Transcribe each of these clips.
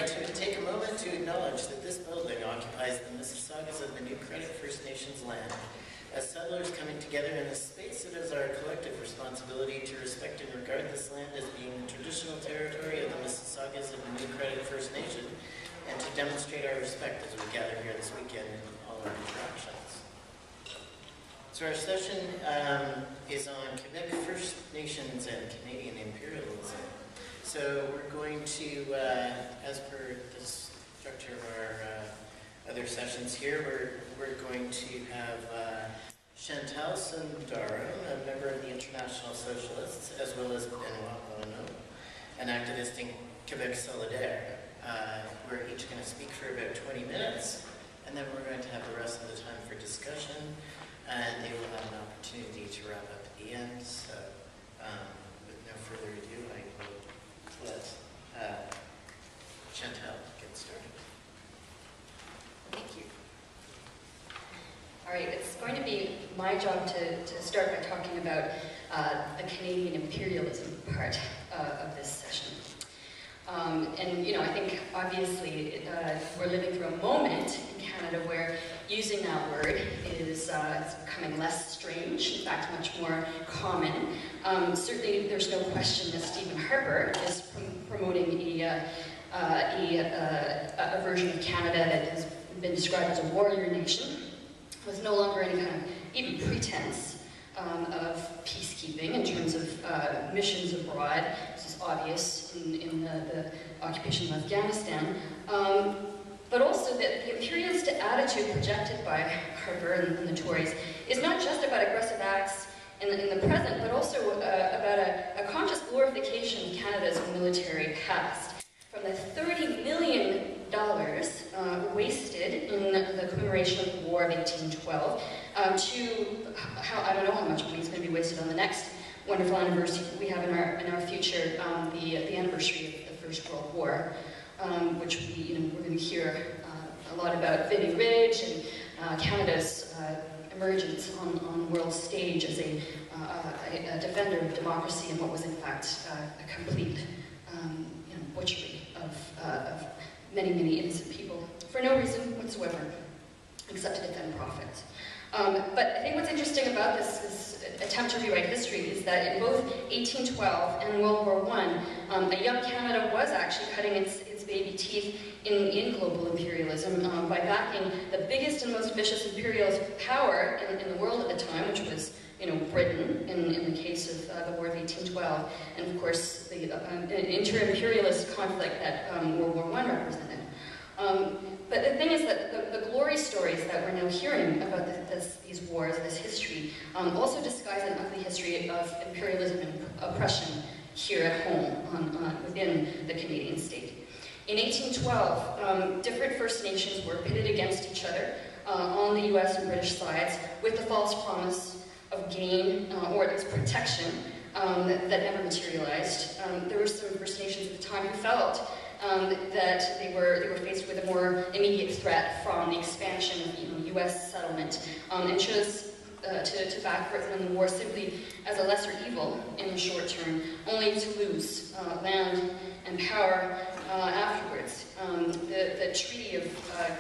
like to take a moment to acknowledge that this building occupies the Mississaugas of the New Credit First Nations land. As settlers coming together in this space, it is our collective responsibility to respect and regard this land as being the traditional territory of the Mississaugas of the New Credit First Nation, and to demonstrate our respect as we gather here this weekend in all our interactions. So our session is on Quebec First Nations and Canadian Imperialism. So we're going to, as per the structure of our other sessions here, we're going to have Chantal Sundaro, a member of the International Socialists, as well as Benoit Bono, an activist in Quebec Solidaire. We're each going to speak for about 20 minutes, and then we're going to have the rest of the time for discussion, and they will have an opportunity to wrap up at the end. So with no further ado, I will let Chantal get started. Thank you. All right, it's going to be my job to start by talking about the Canadian imperialism part of this session. And, you know, I think obviously we're living through a moment in Canada where using that word is becoming less strange, in fact, much more common. Certainly, there's no question that Stephen Harper is promoting a version of Canada that has been described as a warrior nation, with no longer any kind of even pretense of peacekeeping in terms of missions abroad. This is obvious in the occupation of Afghanistan. But also that the imperialist attitude projected by Harper and the Tories is not just about aggressive acts in the present, but also about a conscious glorification of Canada's military past. From the $30 million wasted in the commemoration of the War of 1812 to how, I don't know how much money is going to be wasted on the next wonderful anniversary we have in our future, the anniversary of the First World War, which we're going to hear a lot about Vimy Ridge and Canada's emergence on the world stage as a defender of democracy and what was in fact a complete butchery of many, many innocent people for no reason whatsoever except to defend profits. But I think what's interesting about this attempt to rewrite history is that in both 1812 and World War I, a young Canada was actually cutting its baby teeth in global imperialism by backing the biggest and most vicious imperialist power in the world at the time, which was Britain, in the case of the War of 1812, and of course the inter-imperialist conflict that World War I represented. But the thing is that the glory stories that we're now hearing about these wars, this history, also disguise an ugly history of imperialism and oppression here at home within the Canadian state. In 1812, different First Nations were pitted against each other on the US and British sides with the false promise of gain, or at least protection, that never materialized. There were some First Nations at the time who felt that they were faced with a more immediate threat from the expansion of US settlement, and chose to back Britain in the war simply as a lesser evil in the short term, only to lose land and power afterwards. The Treaty of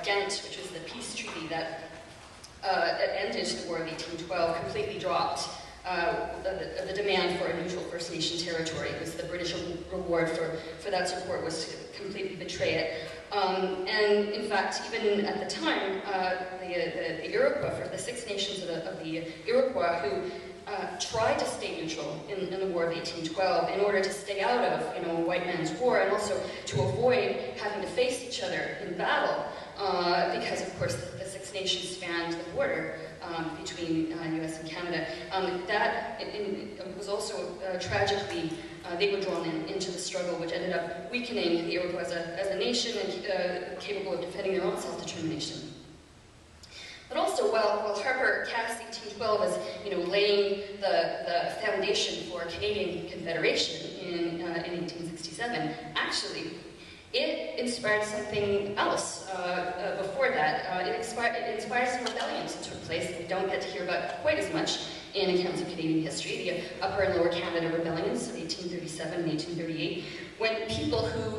Ghent, which was the peace treaty that ended the War of 1812, completely dropped the demand for a neutral First Nation territory. It was the British reward for that support was to completely betray it. And in fact, even at the time, the Iroquois, for the Six Nations of the Iroquois, who tried to stay neutral in the War of 1812 in order to stay out of white man's war, and also to avoid having to face each other in battle, because of course the Six Nations spanned the border between US and Canada. That was also tragically, they were drawn into the struggle, which ended up weakening the Iroquois as a nation and capable of defending their own self-determination. But also, while Harper cast 1812 as laying the foundation for Canadian Confederation in 1867, actually, it inspired something else before that. It inspired some rebellions that took place that we don't get to hear about quite as much in accounts of Canadian history. The Upper and Lower Canada rebellions of 1837 and 1838, when people who,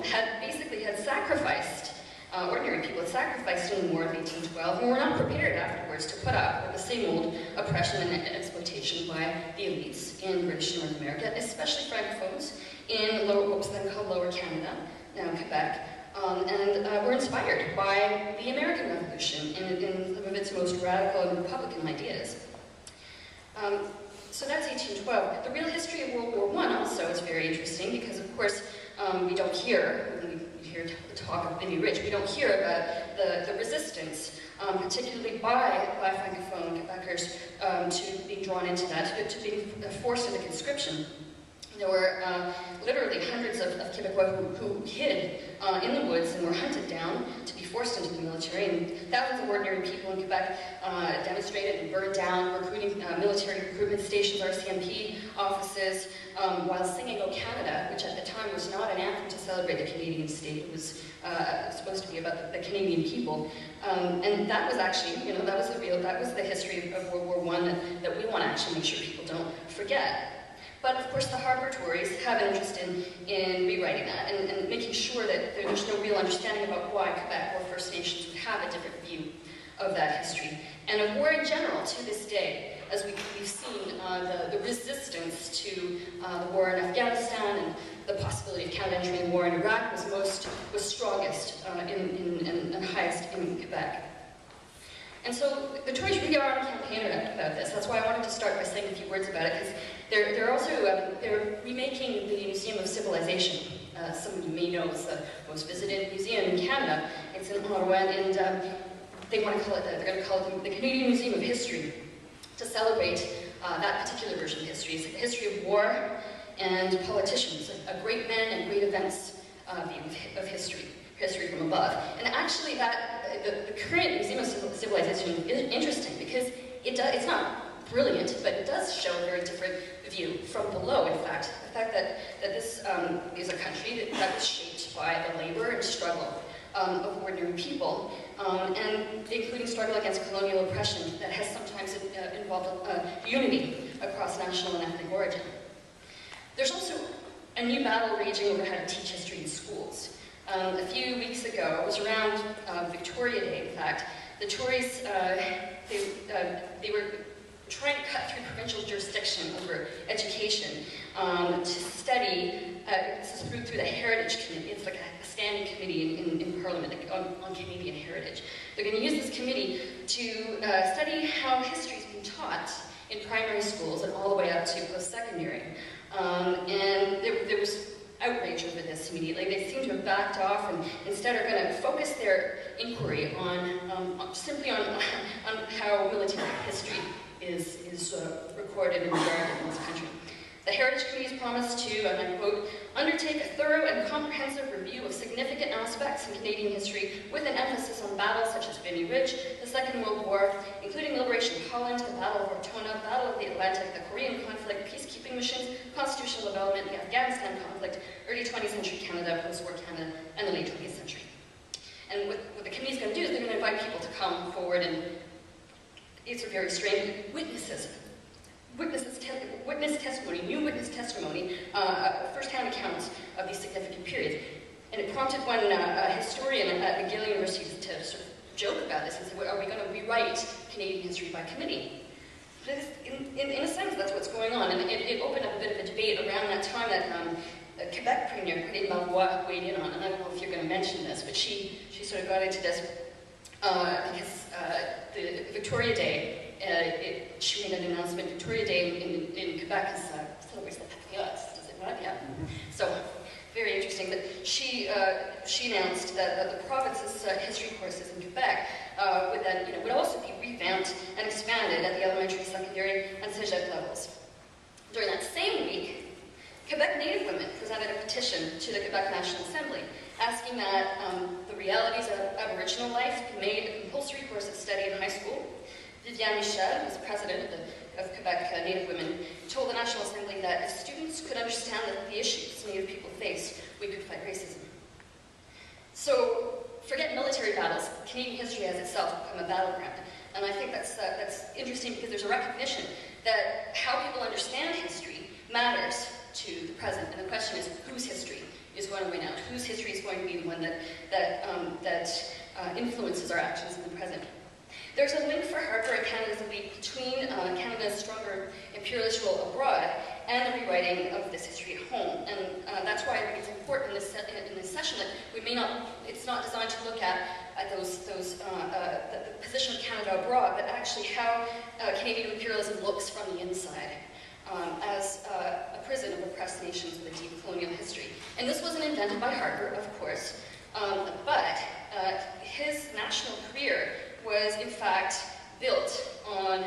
had basically sacrificed, ordinary people had sacrificed in the War of 1812 and were not prepared afterwards to put up with the same old oppression and exploitation by the elites in British North America, especially Francophones in what was then called Lower Canada, now Quebec, and were inspired by the American Revolution in some of its most radical and Republican ideas. So that's 1812. The real history of World War I also is very interesting because, of course, we don't hear, when we hear the talk of Billy Ridge, we don't hear about the resistance, particularly by Francophone Quebecers, to being drawn into that, to being forced into conscription. There were literally hundreds of Quebecois who hid in the woods and were hunted down to be forced into the military, and thousands of ordinary people in Quebec demonstrated and burned down military recruitment stations, RCMP offices, while singing "O Canada," which at the time was not an anthem to celebrate the Canadian state. It was supposed to be about the Canadian people, and that was actually, that was the history of World War I that we want to actually make sure people don't forget. But of course, the hardcore Tories have an interest in rewriting that and making sure that there's no real understanding about why Quebec or First Nations would have a different view of that history. And of war in general, to this day, as we've seen the resistance to the war in Afghanistan and the possibility of Canada entering the war in Iraq was strongest and highest in Quebec. And so the Tories really are on a campaign about this. That's why I wanted to start by saying a few words about it, because they're also remaking the Museum of Civilization. Some of you may know it's the most visited museum in Canada. It's in Ottawa, and they want to call it. They're going to call it the Canadian Museum of History to celebrate that particular version of history. It's the history of war and politicians, a great men and great events view of history. History from above. And actually the current Museum of Civilization is interesting because it's not brilliant, but it does show a very different view from below, in fact. The fact that this is a country that was shaped by the labor and struggle of ordinary people, and including struggle against colonial oppression that has sometimes involved unity across national and ethnic origin. There's also a new battle raging over how to teach history in schools. A few weeks ago, it was around Victoria Day, in fact, the Tories, they were trying to cut through provincial jurisdiction over education to study, this is through the Heritage Committee. It's like a standing committee in Parliament on Canadian heritage. They're going to use this committee to study how history is being taught in primary schools and all the way up to post-secondary. And there was outrage over this immediately. They seem to have backed off and instead are going to focus their inquiry simply on how military history is recorded and regarded in this country. The Heritage Committee has promised to, and I quote, undertake a thorough and comprehensive review of significant aspects in Canadian history with an emphasis on battles such as Vimy Ridge, the Second World War, including the liberation of Holland, the Battle of Ortona, Battle of the Atlantic, the Korean conflict, peacekeeping missions, constitutional development, the Afghanistan conflict, early 20th century Canada, post-war Canada, and the late 20th century. And what the committee is going to do is they're going to invite people to come forward and it's a very strange witness testimony, new witness testimony, first-hand accounts of these significant periods. And it prompted one historian at McGill University to sort of joke about this and say, well, are we going to rewrite Canadian history by committee? But in a sense, that's what's going on. And it opened up a bit of a debate around that time that Quebec Premier, Corinne Marois, weighed in on. And I don't know if you're going to mention this, but she sort of got into this because the Victoria Day, she made an announcement. Victoria Day in Quebec is celebrates the Patriots. Does it not? Yeah. So very interesting that she announced that the province's history courses in Quebec would also be revamped and expanded at the elementary, secondary, and cégep levels. During that same week, Quebec Native women presented a petition to the Quebec National Assembly asking that the realities of Aboriginal life be made a compulsory course of study in high school. Viviane Michel, who's president of Quebec Native Women, told the National Assembly that if students could understand the issues Native people face, we could fight racism. So, forget military battles. Canadian history has itself become a battleground. And I think that's interesting because there's a recognition that how people understand history matters to the present. And the question is, whose history? whose history is going to be the one that influences our actions in the present. There's a link for Harper and Canada's elite between Canada's stronger imperialist role abroad and the rewriting of this history at home. And that's why I think it's important in this session that we may not, it's not designed to look at the position of Canada abroad, but actually how Canadian imperialism looks from the inside as a prison of oppressed nations with a deep colonial history. And this wasn't invented by Harper, of course, but his national career was in fact built on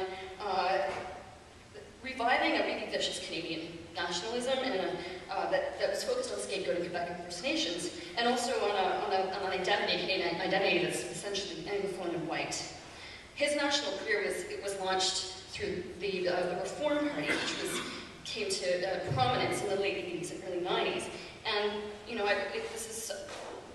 reviving a really vicious Canadian nationalism and that was focused on scapegoating Quebec and First Nations, and also on an identity, Canadian identity that's essentially Anglophone and white. His national career was launched through the Reform Party, which came to prominence in the late 80s and early 90s. And you know, this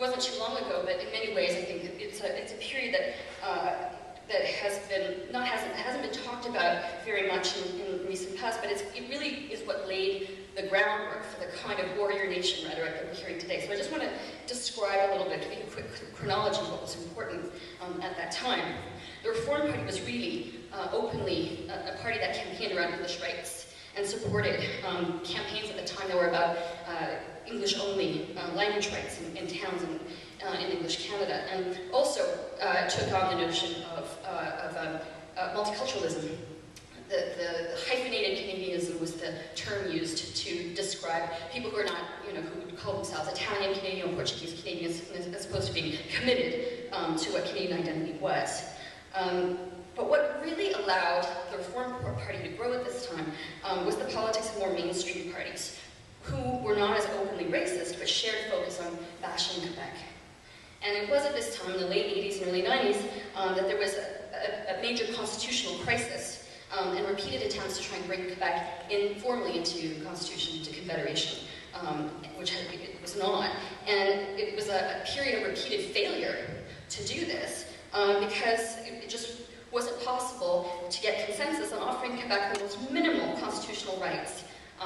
wasn't too long ago, but in many ways, I think it's a period that hasn't been talked about very much in recent past, but it really is what laid the groundwork for the kind of warrior nation rhetoric that we're hearing today. So I just want to describe a little bit, give you a quick chronology of what was important at that time. The Reform Party was really openly a party that campaigned around English rights and supported campaigns at the time that were about English-only language rights in towns in English Canada, and also took on the notion of multiculturalism. The hyphenated Canadianism was the term used to describe people who are not, who would call themselves Italian Canadian or Portuguese Canadian, as opposed to being committed to what Canadian identity was. But what really allowed the Reform Party to grow at this time was the politics of more mainstream parties, who were not as openly racist, but shared focus on bashing Quebec. And it was at this time, in the late 80s and early 90s, that there was a major constitutional crisis and repeated attempts to try and bring Quebec formally into the Constitution, into Confederation, which it was not. And it was a period of repeated failure to do this because it just wasn't possible to get consensus on offering Quebec the most minimal constitutional rights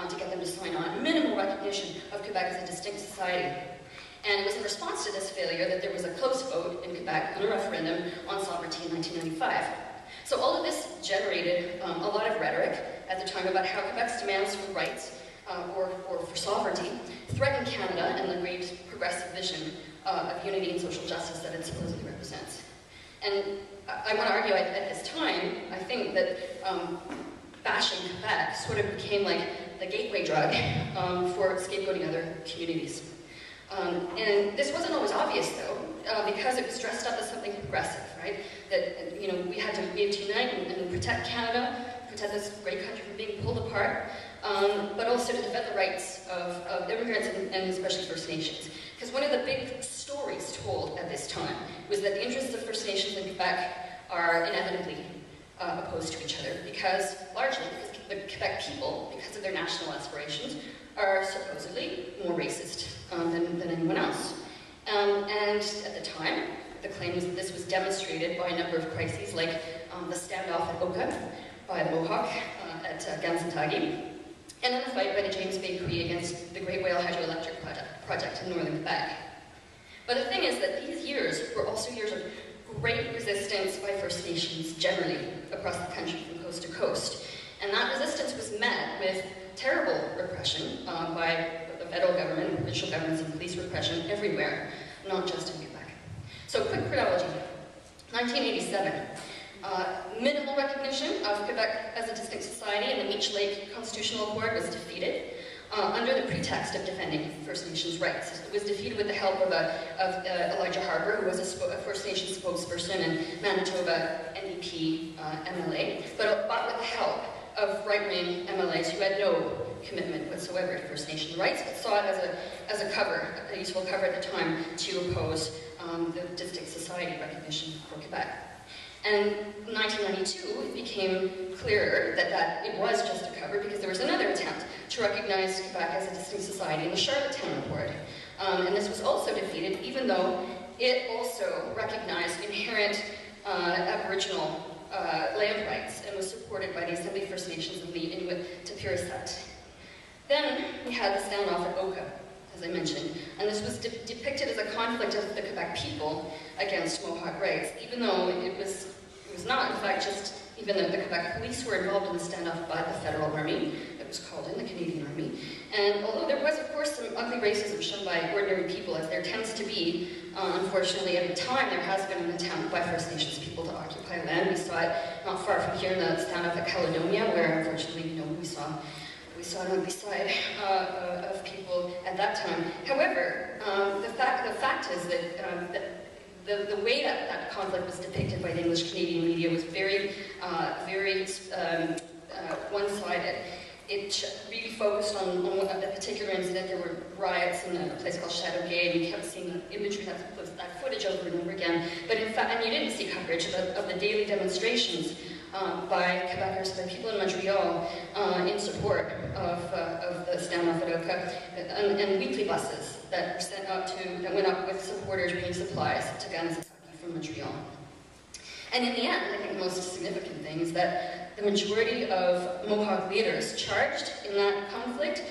to get them to sign on, minimal recognition of Quebec as a distinct society. And it was in response to this failure that there was a close vote in Quebec on a referendum on sovereignty in 1995. So all of this generated a lot of rhetoric at the time about how Quebec's demands for rights or for sovereignty threatened Canada and the great progressive vision of unity and social justice that it supposedly represents. And I want to argue at this time, I think that bashing Quebec sort of became like the gateway drug for scapegoating other communities. And this wasn't always obvious, though, because it was dressed up as something progressive, right? That, we had to unite and protect Canada, protect this great country from being pulled apart, but also to defend the rights of immigrants and especially First Nations. Because one of the big stories told at this time was that the interests of First Nations in Quebec are inevitably opposed to each other, largely because the Quebec people, because of their national aspirations, are supposedly more racist than anyone else. And at the time, the claim was that this was demonstrated by a number of crises, like the standoff at Oka by the Mohawk at Gansantagi, and then the fight by the James Bay Cree against the Great Whale Hydroelectric project in northern Quebec. But the thing is that these years were also years of great resistance by First Nations generally across the country from coast to coast. And that resistance was met with terrible repression by the federal government, provincial governments, and police repression everywhere, not just in Quebec. So quick chronology. 1987. Minimal recognition of Quebec as a distinct society, and the Meech Lake Constitutional Accord was defeated under the pretext of defending First Nations rights. It was defeated with the help of Elijah Harper, who was a First Nations spokesperson and Manitoba NDP MLA, but with the help of right-wing MLAs who had no commitment whatsoever to First Nation rights, but saw it as a useful cover at the time to oppose the distinct society recognition for Quebec. And in 1992, it became clearer that it was just a cover because there was another attempt to recognize Quebec as a distinct society in the Charlottetown Accord. And this was also defeated, even though it also recognized inherent Aboriginal land rights and was supported by the Assembly First Nations of the Inuit Tapirasat. Then we had the standoff at Oka, as I mentioned, and this was depicted as a conflict of the Quebec people against Mohawk rights, even though it was not, in fact, just even the Quebec police were involved in the standoff by the federal army. It was called in the Canadian Army. And although there was, of course, some ugly racism shown by ordinary people, as there tends to be, unfortunately, at the time, there has been an attempt by First Nations people to occupy land. We saw it not far from here in the standoff at Caledonia, where, unfortunately, we saw it on the side of people at that time. However, the fact is that the way that conflict was depicted by the English Canadian media was very one-sided. It really focused on a particular incident. There were riots in a place called Chateauguay, and you kept seeing that imagery, that footage over and over again. But in fact, and you didn't see coverage of the daily demonstrations by Quebecers, by people in Montreal, in support of the standoff at Oka, and weekly buses that were sent out that went up with supporters bringing supplies to Kanesatake from Montreal. And in the end, I think the most significant thing is that the majority of Mohawk leaders charged in that conflict,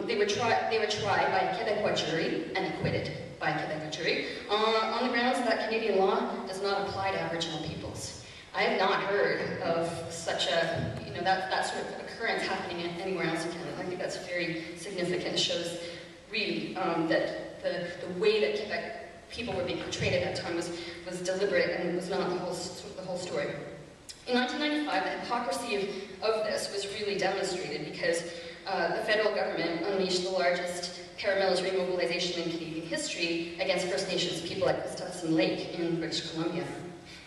they were tried by a Quebecois jury and acquitted by a Quebecois jury on the grounds that Canadian law does not apply to Aboriginal peoples. I have not heard of such a, that sort of occurrence happening anywhere else in Canada. I think that's very significant. It shows really that the way that Quebec people were being portrayed at that time was deliberate and was not the whole story. In 1995, the hypocrisy of this was really demonstrated because the federal government unleashed the largest paramilitary mobilization in Canadian history against First Nations people at Gustafson Lake in British Columbia.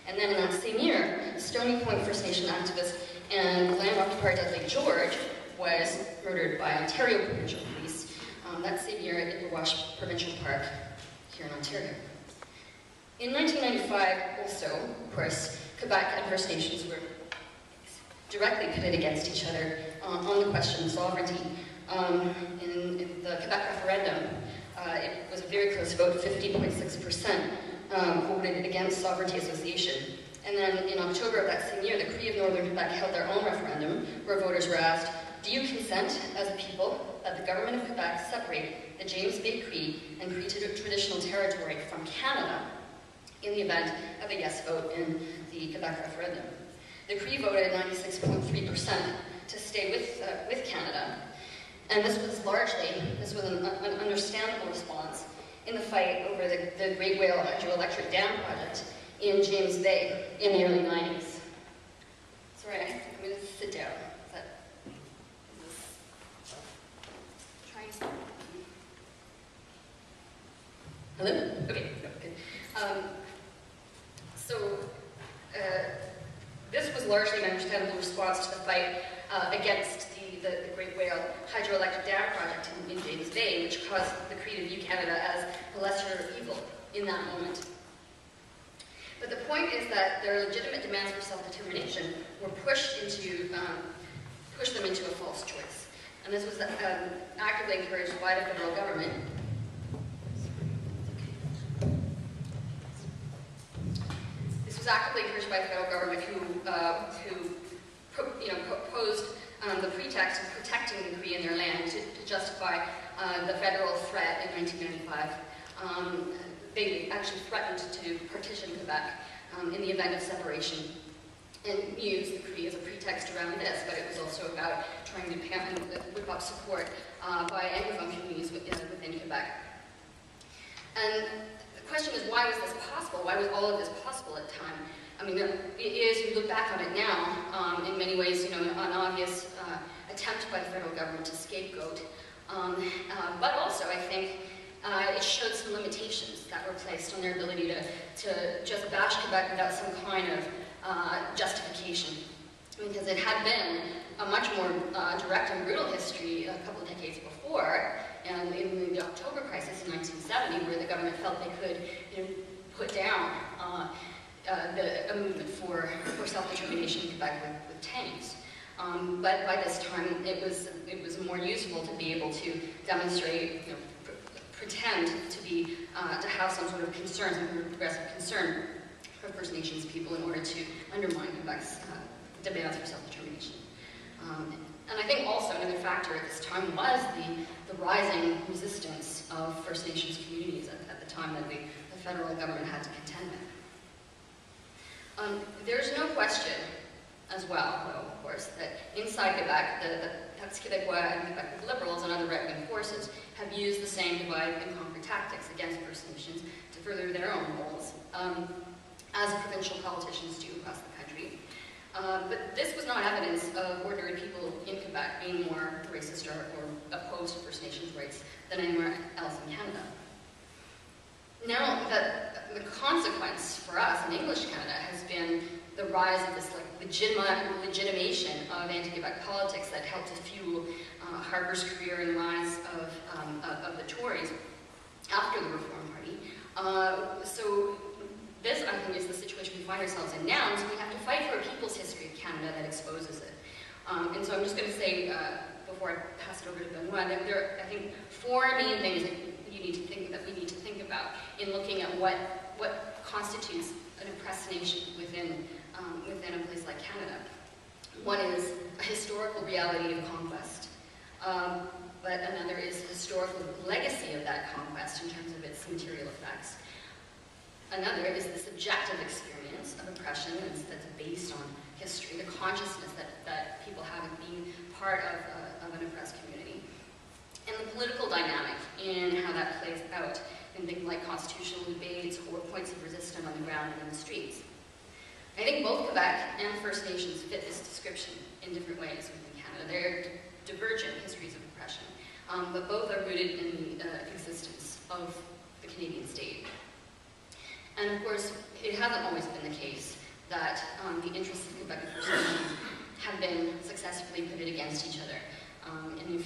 And then in that same year, Stony Point First Nation activist and land occupier Dudley George was murdered by Ontario Provincial Police that same year at the Wash Provincial Park here in Ontario. In 1995, also, of course, Quebec and First Nations were directly pitted against each other on the question of sovereignty. In the Quebec referendum, it was a very close vote, 50.6% voted against sovereignty association. And then in October of that same year, the Cree of Northern Quebec held their own referendum, where voters were asked, do you consent, as a people, that the government of Quebec separate the James Bay Cree and Cree traditional territory from Canada in the event of a yes vote in the Quebec referendum? The Cree voted 96.3% to stay with Canada, and this was an understandable response in the fight over the Great Whale Hydroelectric Dam project in James Bay in the early 90s. Sorry, I'm going to sit down. Hello? Okay, no, good. This was largely an understandable response to the fight against the Great Whale Hydroelectric Dam project in James Bay, which caused the Cree to view Canada as a lesser evil in that moment. But the point is that their legitimate demands for self-determination were pushed them into a false choice. And this was actively encouraged by the federal government. This was actively encouraged by the federal government who proposed the pretext of protecting the Cree and their land to justify the federal threat in 1995. They actually threatened to partition Quebec in the event of separation, and used the Cree as a pretext around this, but it was also about trying to whip up support by Anglophone communities within Quebec. And the question is, why was this possible? Why was all of this possible at the time? I mean, it is, you look back on it now, in many ways, an obvious attempt by the federal government to scapegoat. But also, I think, it showed some limitations that were placed on their ability to just bash Quebec without some kind of justification. Because it had been a much more direct and brutal history a couple of decades before, and in the October crisis in 1970, where the government felt they could put down a movement for self-determination in Quebec with tanks. But by this time, it was more useful to be able to demonstrate, pretend to have some sort of concern, some sort of progressive concern for First Nations people in order to undermine Quebec's demands for self-determination. And I think also another factor at this time was the rising resistance of First Nations communities at the time that the federal government had to contend with. There's no question as well, though, of course, that inside Quebec, the Pax Québécois and Quebec Liberals and other right-wing forces have used the same divide-and-conquer tactics against First Nations to further their own goals, as provincial politicians do across the country. But this was not evidence of ordinary people in Quebec being more racist or opposed to First Nations rights than anywhere else in Canada. Now, the consequence for us in English Canada has been the rise of this legitimation of anti-Quebec politics that helped to fuel Harper's career and the rise of the Tories after the Reform Party. So this, I think, is the situation we find ourselves in now, and so we have to fight for a people's history of Canada that exposes it. And so I'm just going to say, before I pass it over to Benoit, that there are, I think, four main things that we need to think about in looking at what constitutes an oppressed nation within a place like Canada. One is a historical reality of conquest, but another is the historical legacy of that conquest in terms of its material effects. Another is the subjective experience of oppression that's based on history, the consciousness that people have of being part of an oppressed community, and the political dynamic in how that plays out in things like constitutional debates or points of resistance on the ground and in the streets. I think both Quebec and First Nations fit this description in different ways within Canada. They're divergent histories of oppression, but both are rooted in the existence of the Canadian state. And of course, it hasn't always been the case that the interests of Quebec and First Nations have been successfully pitted against each other. And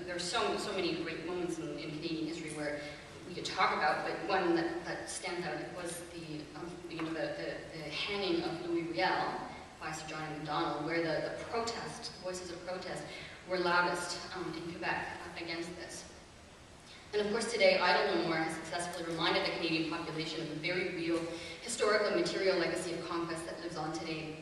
there are so many great moments in Canadian history where we could talk about, but one that stands out was the hanging of Louis Riel by Sir John Macdonald, where the voices of protest were loudest in Quebec against this. And of course today, Idle No More has successfully reminded the Canadian population of the very real historical and material legacy of conquest that lives on today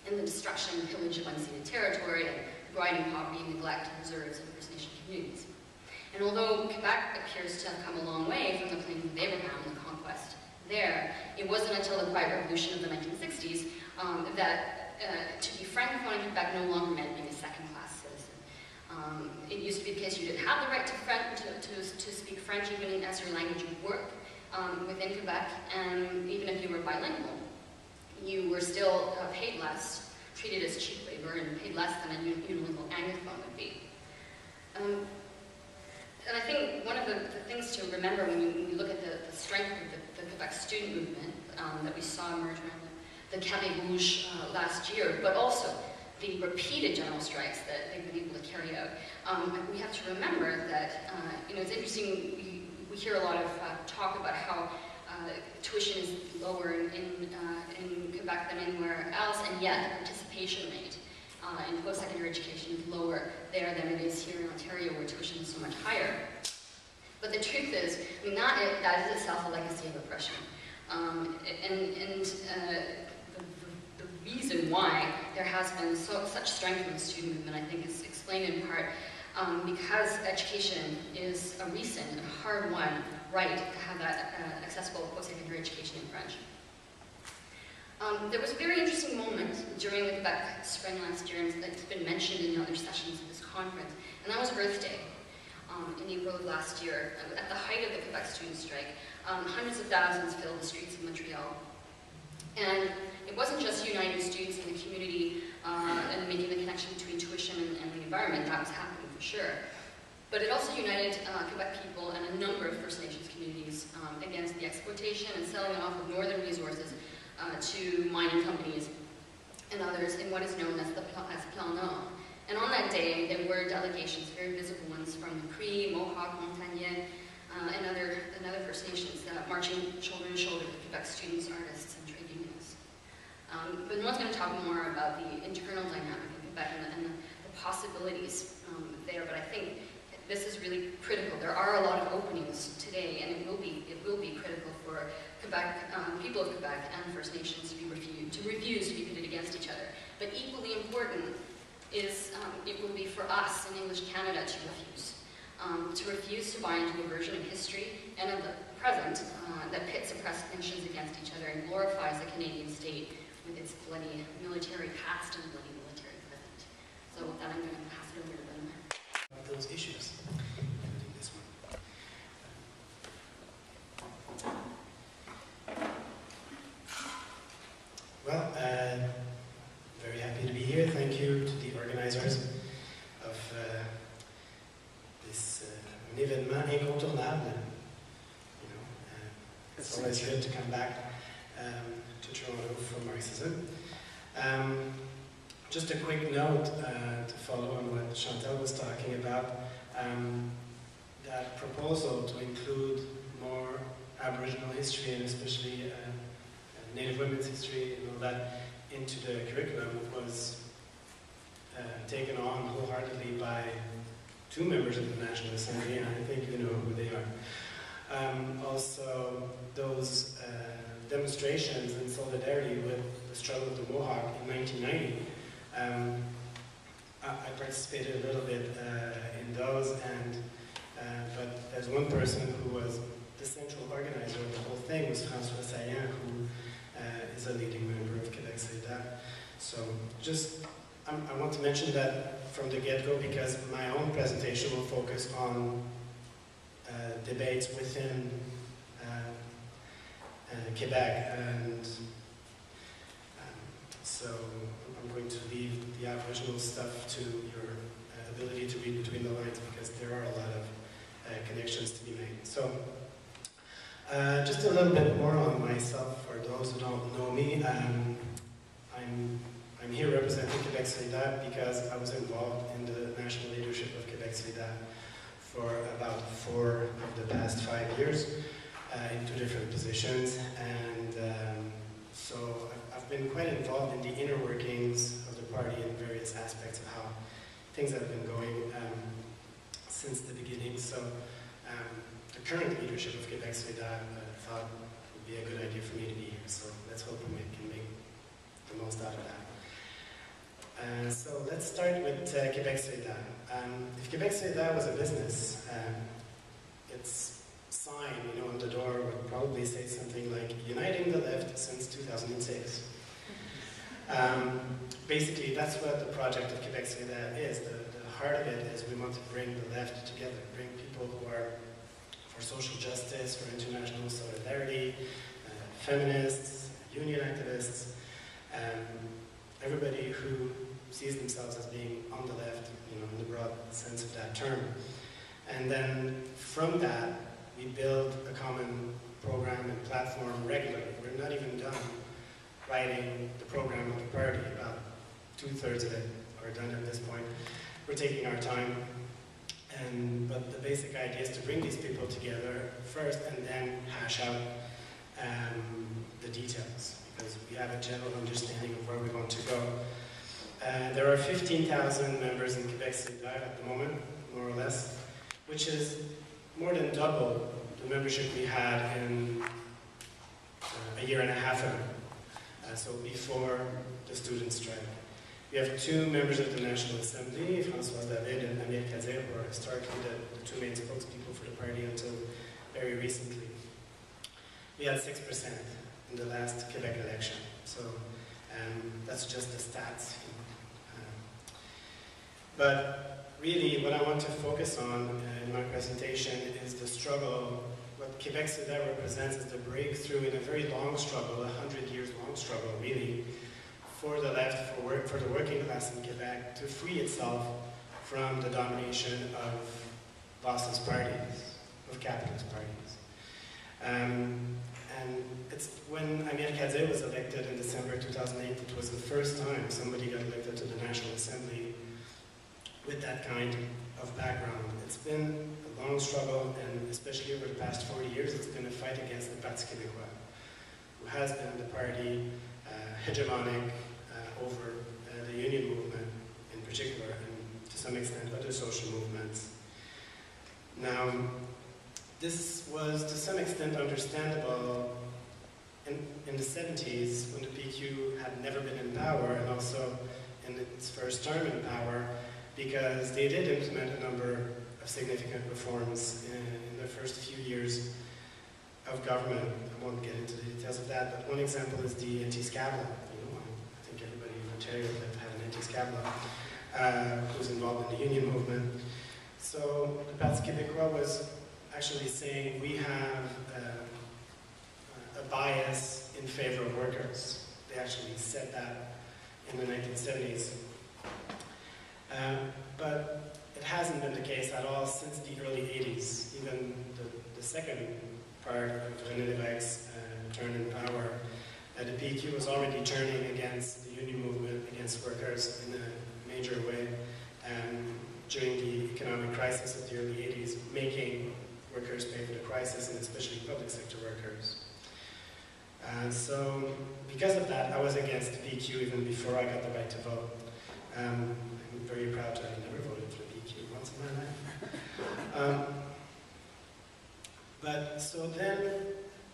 in the destruction and pillage of unceded territory and grinding poverty, neglect, and reserves of First Nation communities. And although Quebec appears to have come a long way from the Plains of Abraham and the conquest there, it wasn't until the Quiet Revolution of the 1960s that to be francophone in Quebec no longer meant being a second-class citizen. It used to be the case you didn't have the right to speak French even as your language of work within Quebec, and even if you were bilingual, you were still paid less, treated as cheap labor, and paid less than a unilingual Anglophone would be. And I think one of the things to remember when we look at the strength of the Quebec student movement that we saw emerge around the Carré Rouge last year, but also the repeated general strikes that they've been able to carry out, we have to remember that, it's interesting, we hear a lot of talk about how tuition is lower in Quebec than anywhere else, and yet the participation rate in post-secondary education is lower there than it is here in Ontario, where tuition is so much higher. But the truth is, that is itself a legacy of oppression. The reason why there has been such strength in the student movement, I think, is explained in part because education is a recent and hard-won right to have that accessible post-secondary education in French. There was a very interesting moment during the Quebec Spring last year, and that's been mentioned in other sessions of this conference, and that was Earth Day in April of last year. At the height of the Quebec student strike, hundreds of thousands filled the streets of Montreal. And it wasn't just uniting students in the community and making the connection between tuition and the environment. That was happening for sure. But it also united Quebec people and a number of First Nations communities against the exploitation and selling off of northern resources to mining companies and others in what is known as the Plan Nord. And on that day, there were delegations, very visible ones, from the Cree, Mohawk, Montagnais, and other First Nations marching shoulder to shoulder with Quebec students, artists, and trade unions. Benoit's going to talk more about the internal dynamic in Quebec and the possibilities there, but I think this is really critical. There are a lot of openings today, and it will be critical for Quebec, people of Quebec and First Nations to refuse to be pitted against each other. But equally important is it will be for us in English Canada to refuse to buy into a version of history and of the present that pits oppressed nations against each other and glorifies the Canadian state with its bloody military past and bloody military present. So with that, I'm going to pass it over to them. About those issues, including this one. Well, very happy to be here. Thank you to the organizers of this événement incontournable. You know, it's always good to come back to Toronto for Marxism. Just a quick note to follow on what Chantal was talking about. That proposal to include more Aboriginal history and especially Native women's history and all that into the curriculum was taken on wholeheartedly by two members of the National Assembly, and I think you know who they are. Also, those demonstrations in solidarity with the struggle of the Mohawk in 1990, I participated a little bit in those, and but there's one person who was the central organizer of the whole thing, was Socialist.Ca, who is a leading member of Quebec.Ca. So just, I want to mention that from the get-go because my own presentation will focus on debates within Quebec, and so I'm going to leave the Aboriginal stuff to your ability to read between the lines because there are a lot of connections to be made. So just a little bit more on myself for those who don't know me. I'm here representing Quebec.Ca because I was involved in the national leadership of Quebec.Ca for about 4 of the past 5 years in 2 different positions, and so I've been quite involved in the inner workings of the party and various aspects of how things have been going since the beginning. So the current leadership of Quebec.Ca thought it would be a good idea for me to be here, so let's hope we can make the most out of that. So let's start with Quebec.Ca. If Quebec.Ca was a business, its sign, you know, on the door would probably say something like "Uniting the Left since 2006." Basically, that's what the project of Quebec.Ca is. The heart of it is we want to bring the left together, bring people who are for social justice, for international solidarity, feminists, union activists, everybody who sees themselves as being on the left, you know, in the broad sense of that term. And then from that, we build a common program and platform regularly. We're not even done writing the program of the party. About 2/3 of it are done at this point. We're taking our time, but the basic idea is to bring these people together first and then hash out the details, because we have a general understanding of where we want to go. There are 15,000 members in Quebec.Ca at the moment, more or less, which is more than double the membership we had in a year and a half ago, so before the student strike. We have 2 members of the National Assembly, Françoise David and Amir Kadir, who are historically the 2 main spokespeople for the party until very recently. We had 6% in the last Quebec election, so that's just the stats. But really, what I want to focus on in my presentation is the struggle. What Quebec.Ca represents is the breakthrough in a very long struggle, 100 years long struggle, really, for the left, for the working class in Quebec to free itself from the domination of boss's parties, of capitalist parties. And it's when Amir Kadir was elected in December 2008, it was the first time somebody got elected to the National Assembly with that kind of background. It's been a long struggle, and especially over the past 40 years, it's been a fight against the Parti Québécois, who has been the party hegemonic over the union movement in particular, and to some extent other social movements. Now, this was to some extent understandable in the 70s, when the PQ had never been in power, and also in its first term in power because they did implement a number of significant reforms in their first few years of government. I won't get into the details of that, but one example is the anti-SCA law. I think everybody in Ontario that had an anti-SCA law who was involved in the union movement. So the Parti Québécois was actually saying we have a bias in favor of workers. They actually said that in the 1970s. But it hasn't been the case at all since the early 80s. Even the second part of René Lévesque's turn in power, the PQ was already turning against the union movement, against workers in a major way during the economic crisis of the early 80s, making workers pay for the crisis, and especially public sector workers. So because of that, I was against the PQ even before I got the right to vote. I'm very proud to have never voted for the PQ once in my life. But so then,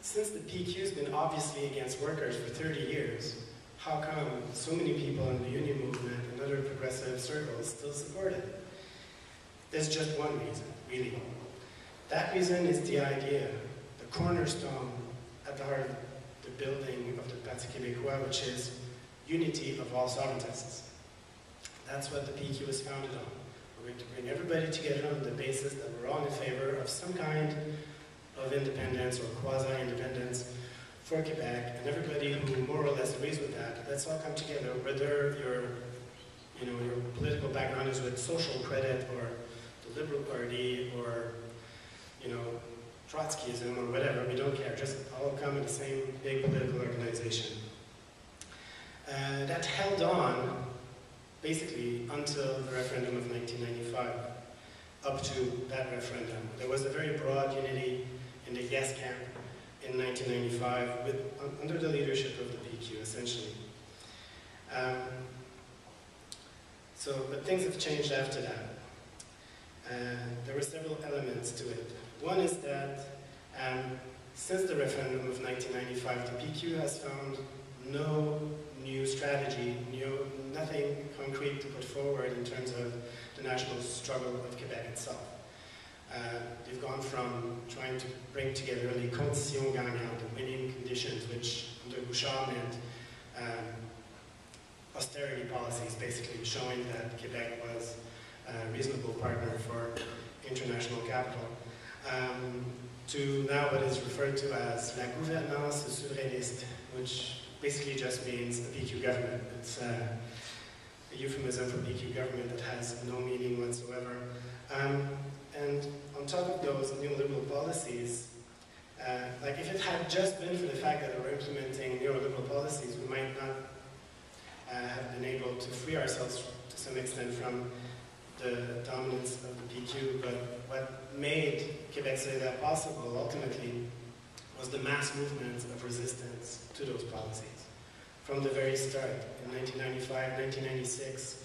since the PQ's been obviously against workers for 30 years, how come so many people in the union movement and other progressive circles still support it? There's just one reason, really. That reason is the idea, the cornerstone at the heart of the building of the Parti Québécois, which is unity of all sovereigntists. That's what the PQ is founded on. We're going to bring everybody together on the basis that we're all in favor of some kind of independence or quasi-independence for Quebec, and everybody who more or less agrees with that, let's all come together, whether your political background is with social credit or the Liberal Party or Trotskyism or whatever, we don't care, just all come in the same big political organization. That held on basically until the referendum of 1995, up to that referendum. There was a very broad unity in the yes camp in 1995 under the leadership of the PQ, essentially. But things have changed after that. There were several elements to it. One is that since the referendum of 1995, the PQ has found no new strategy, nothing concrete to put forward in terms of the national struggle of Quebec itself. They've gone from trying to bring together les conditions gagnantes, the winning conditions, which under Bouchard meant austerity policies, basically showing that Quebec was a reasonable partner for international capital, to now what is referred to as la gouvernance souverainiste, which basically just means the PQ government. It's a euphemism for PQ government that has no meaning whatsoever. And on top of those neoliberal policies, like if it had just been for the fact that we're implementing neoliberal policies, we might not have been able to free ourselves to some extent from the dominance of the PQ, but what made Quebec-Ca possible ultimately was the mass movement of resistance to those policies. From the very start, in 1995, 1996,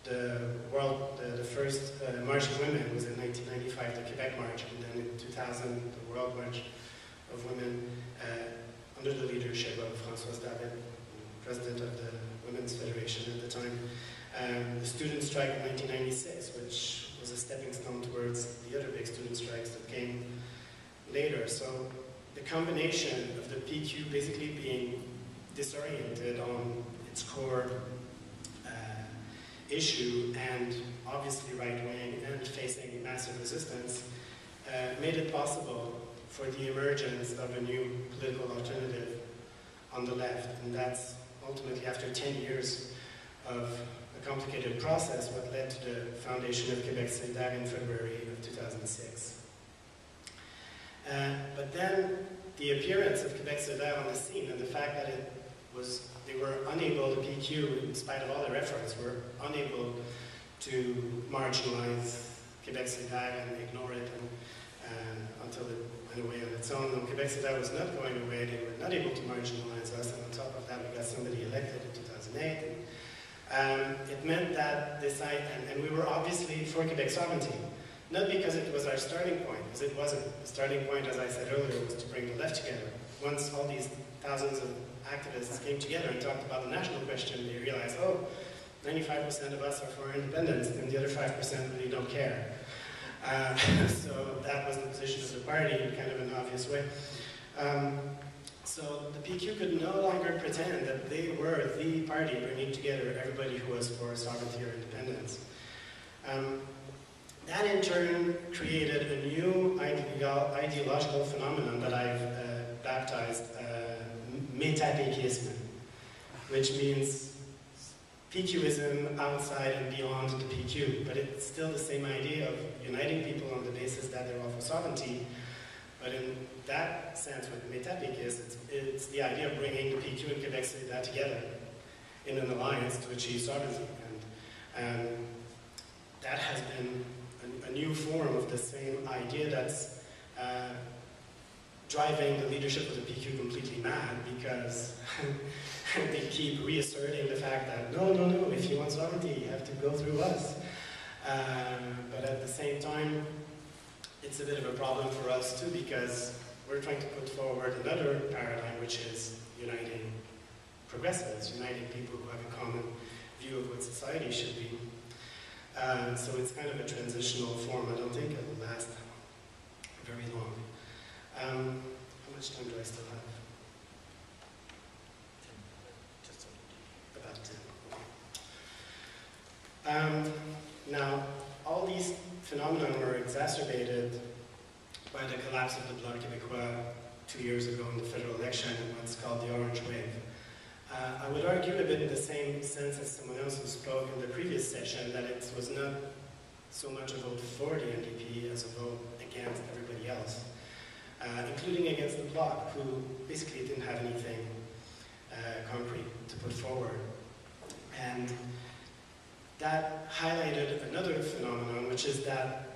the first March of Women was in 1995, the Quebec March, and then in 2000, the World March of Women, under the leadership of Françoise David, president of the Women's Federation at the time. The student strike in 1996, which was a stepping stone towards the other big student strikes that came later. So the combination of the PQ basically being disoriented on its core issue and obviously right-wing and facing massive resistance made it possible for the emergence of a new political alternative on the left. And that's ultimately, after 10 years of a complicated process, what led to the foundation of Quebec-Ca in February of 2006. But then the appearance of Quebec-Ca on the scene and the fact that they were unable, the PQ, in spite of all their efforts, were unable to marginalize Quebec-Ca and ignore it until it went away on its own. When Quebec-Ca was not going away, they were not able to marginalize us, and on top of that, we got somebody elected in 2008. It meant that and we were obviously for Quebec sovereignty, Not because it was our starting point, because it wasn't. The starting point, as I said earlier, was to bring the left together. Once all these thousands of activists came together and talked about the national question, they realized, oh, 95% of us are for independence, and the other 5% really don't care. So that was the position of the party in kind of an obvious way. So the PQ could no longer pretend that they were the party bringing together everybody who was for sovereignty or independence. That in turn created a new ideological phenomenon that I've baptized métapéquisme, which means PQism outside and beyond the PQ, but it's still the same idea of uniting people on the basis that they're all for sovereignty. But in that sense, with métapéquisme, it's the idea of bringing the PQ and Quebec together in an alliance to achieve sovereignty. And that has been a new form of the same idea that's driving the leadership of the PQ completely mad, because they keep reasserting the fact that no, if you want sovereignty, you have to go through us. But at the same time, it's a bit of a problem for us too, because we're trying to put forward another paradigm, which is uniting progressives, uniting people who have a common view of what society should be. So it's kind of a transitional form. I don't think it will last very long. How much time do I still have? Just about 10. Now, all these phenomena were exacerbated by the collapse of the Bloc Québécois 2 years ago in the federal election in what's called the Orange Wave. I would argue a bit in the same sense as someone else who spoke in the previous session, that it was not so much a vote for the NDP as a vote against everybody else, including against the Bloc, who basically didn't have anything concrete to put forward. And that highlighted another phenomenon, which is that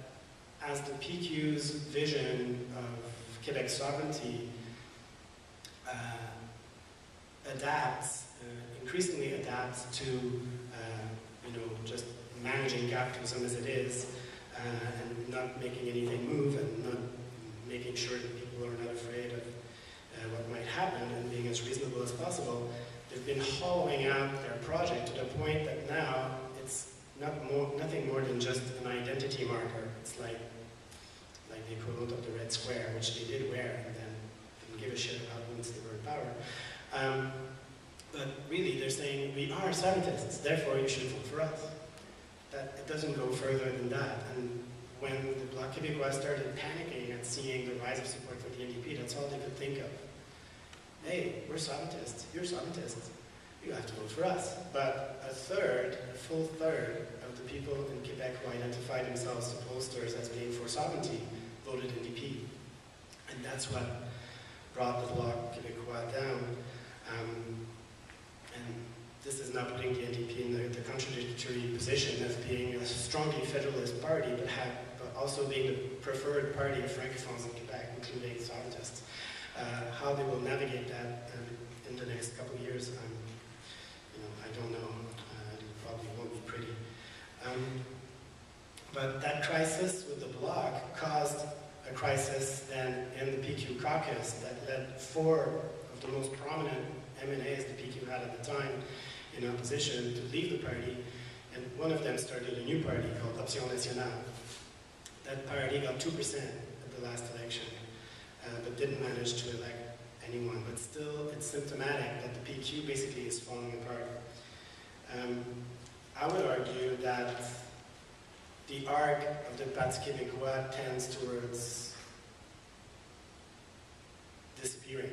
as the PQ's vision of Quebec sovereignty increasingly adapts to, just managing capitalism as it is, and not making anything move, and not making sure that people are not afraid of what might happen, and being as reasonable as possible. They've been hollowing out their project to the point that now it's nothing more than just an identity marker. It's like the equivalent of the Red Square, which they did wear and then didn't give a shit about once they were in power. But really, they're saying, we are sovereigntists, therefore you should vote for us. That it doesn't go further than that. And when the Bloc Québécois started panicking at seeing the rise of support for the NDP, that's all they could think of. Hey, we're sovereigntists, you're sovereigntists, you have to vote for us. But a full third of the people in Quebec who identify themselves to pollsters as being for sovereignty voted NDP. And that's what brought the Bloc Québécois down. And this is now putting the NDP in the contradictory position of being a strongly federalist party, but also being the preferred party of francophones in Quebec, including sovereigntists. How they will navigate that in the next couple of years, I don't know. It probably won't be pretty. But that crisis with the Bloc caused a crisis then in the PQ caucus that led 4 of the most prominent MNAs the PQ had at the time in opposition to leave the party, and one of them started a new party called Option Nationale. That party got 2% at the last election, but didn't manage to elect anyone. But still, it's symptomatic that the PQ basically is falling apart. I would argue that the arc of the Parti Québécois tends towards disappearing.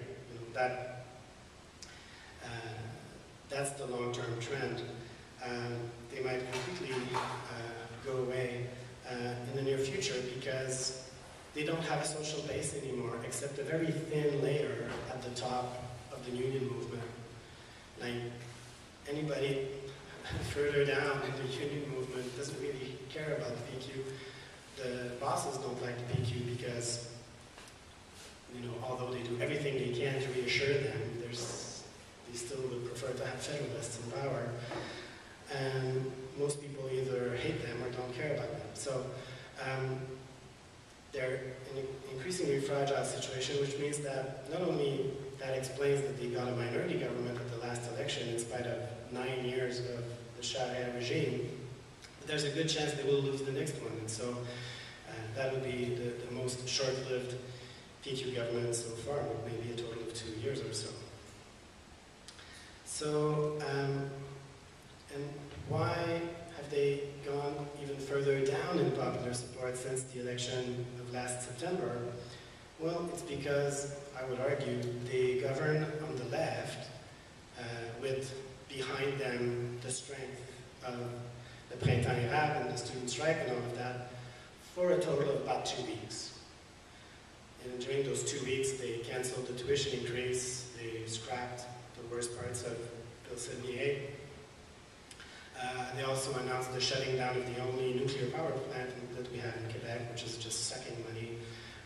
That's the long-term trend. They might completely go away in the near future because they don't have a social base anymore, except a very thin layer at the top of the union movement. Like, anybody further down in the union movement doesn't really care about the PQ. The bosses don't like the PQ because, although they do everything they can to reassure them, they still would prefer to have federalists in power. And most people either hate them or don't care about them. So fragile situation, which means that not only that explains that they got a minority government at the last election in spite of 9 years of the Sharia regime, but there's a good chance they will lose the next one. And so that would be the most short-lived PQ government so far, with maybe a total of 2 years or so. So, and why have they gone even further down in popular support since the election of last September? Well, it's because, I would argue, they govern on the left with behind them the strength of the Printemps Arabe and the student strike and all of that for a total of about 2 weeks. And during those 2 weeks, they canceled the tuition increase, they scrapped the worst parts of Bill 78. They also announced the shutting down of the only nuclear power plant that we have in Quebec, which is just sucking money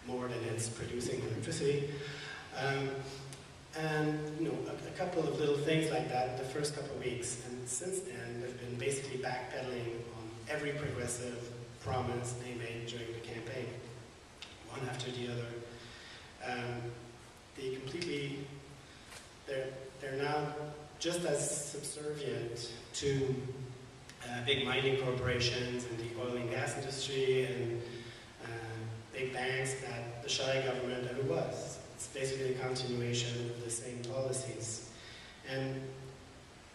more than it's producing electricity. And you know, a couple of little things like that the first couple of weeks. And since then, they've been basically backpedaling on every progressive promise they made during the campaign, one after the other. They completely, they're now just as subservient to big mining corporations and the oil and gas industry and big banks that the Shai government ever was. It's basically a continuation of the same policies. And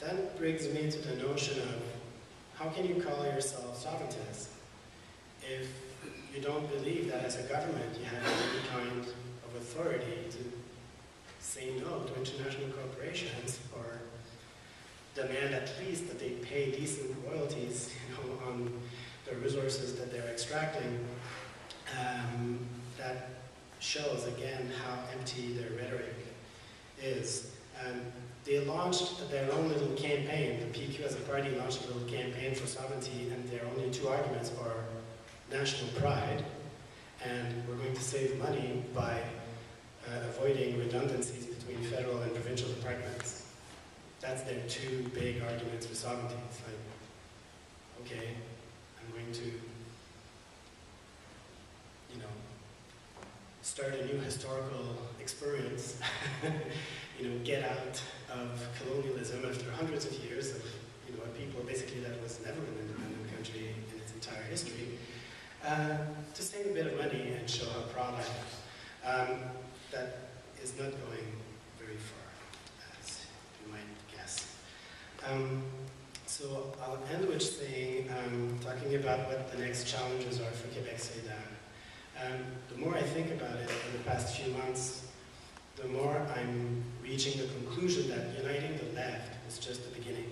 that brings me to the notion of how can you call yourself sovereigntist if you don't believe that as a government you have any kind of authority to say no to international corporations or demand at least that they pay decent royalties, you know, on the resources that they're extracting. That shows again how empty their rhetoric is. They launched their own little campaign. The PQ as a party launched a little campaign for sovereignty, and their only two arguments are national pride, and we're going to save money by avoiding redundancies between federal and provincial departments. That's their two big arguments for sovereignty. It's like, okay, I'm going to, you know, start a new historical experience, you know, get out of colonialism after hundreds of years of, you know, a people basically that was never an independent country in its entire history, to save a bit of money and show how proud I am. That is not going very far, as you might guess. So I'll end with saying, talking about what the next challenges are for Quebec-Ca. The more I think about it in the past few months, the more I'm reaching the conclusion that uniting the left is just the beginning.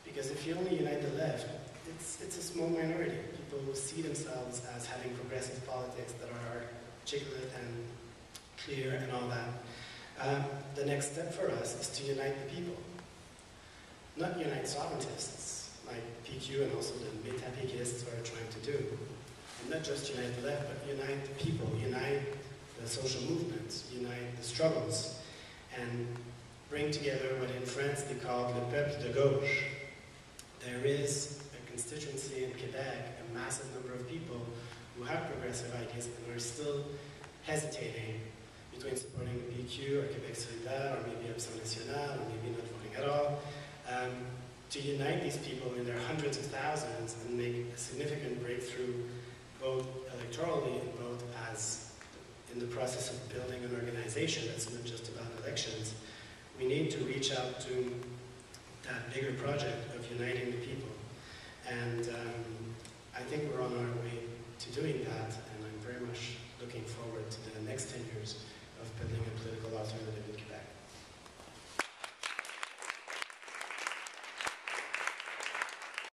Because if you only unite the left, it's a small minority. People who see themselves as having progressive politics that are articulate and clear and all that. The next step for us is to unite the people. Not unite sovereigntists, like PQ and also the meta-PQists are trying to do. And not just unite the left, but unite the people, unite the social movements, unite the struggles, and bring together what in France they call le peuple de gauche. There is a constituency in Quebec, a massive number of people who have progressive ideas and are still hesitating between supporting the PQ or Quebec-Ca or maybe Option Nationale or maybe not voting at all. To unite these people in their hundreds of thousands and make a significant breakthrough both electorally and both as in the process of building an organization that's not just about elections, we need to reach out to that bigger project of uniting the people. And I think we're on our way to doing that, and I'm very much looking forward to the next 10 years of building